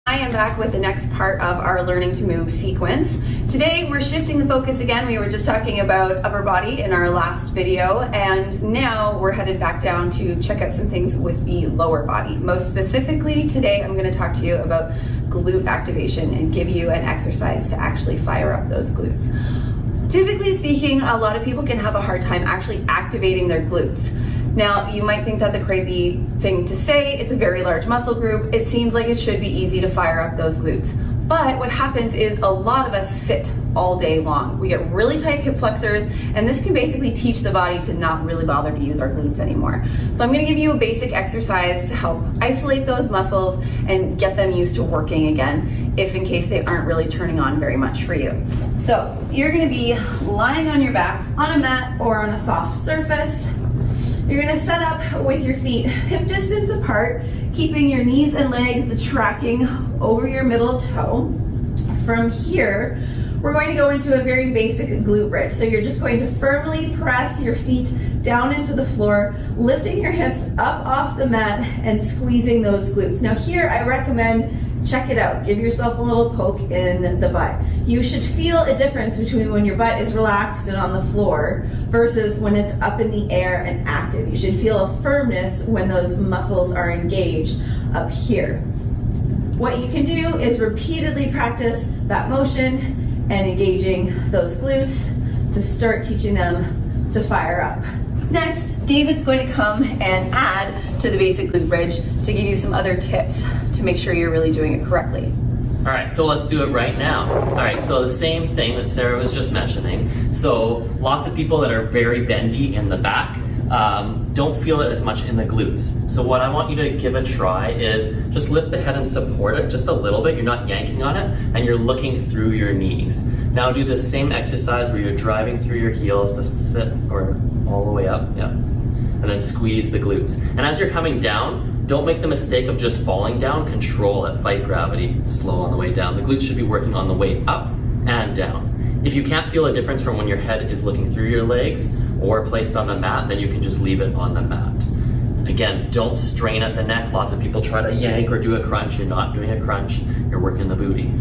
I am back with the next part of our Learning to Move sequence. Today we're shifting the focus again. We were just talking about upper body in our last video, and now we're headed back down to check out some things with the lower body. Most specifically today I'm going to talk to you about glute activation and give you an exercise to actually fire up those glutes. Typically speaking, a lot of people can have a hard time actually activating their glutes. Now, you might think that's a crazy thing to say. It's a very large muscle group. It seems like it should be easy to fire up those glutes. But what happens is a lot of us sit all day long. We get really tight hip flexors, and this can basically teach the body to not really bother to use our glutes anymore. So I'm gonna give you a basic exercise to help isolate those muscles and get them used to working again, if in case they aren't really turning on very much for you. So you're gonna be lying on your back on a mat or on a soft surface. You're gonna set up with your feet hip distance apart, keeping your knees and legs tracking over your middle toe. From here, we're going to go into a very basic glute bridge. So you're just going to firmly press your feet down into the floor, lifting your hips up off the mat and squeezing those glutes. Now here, I recommend check it out. Give yourself a little poke in the butt. You should feel a difference between when your butt is relaxed and on the floor versus when it's up in the air and active. You should feel a firmness when those muscles are engaged up here. What you can do is repeatedly practice that motion and engaging those glutes to start teaching them to fire up. Next, David's going to come and add to the basic glute bridge to give you some other tips to make sure you're really doing it correctly. All right, so let's do it right now. All right, so the same thing that Sarah was just mentioning. So lots of people that are very bendy in the back don't feel it as much in the glutes. So what I want you to give a try is just lift the head and support it just a little bit. You're not yanking on it, and you're looking through your knees. Now do the same exercise where you're driving through your heels to sit or all the way up, yeah. And then squeeze the glutes. And as you're coming down, don't make the mistake of just falling down. Control it, fight gravity, slow on the way down. The glutes should be working on the way up and down. If you can't feel a difference from when your head is looking through your legs or placed on the mat, then you can just leave it on the mat. Again, don't strain at the neck. Lots of people try to yank or do a crunch. You're not doing a crunch, you're working the booty.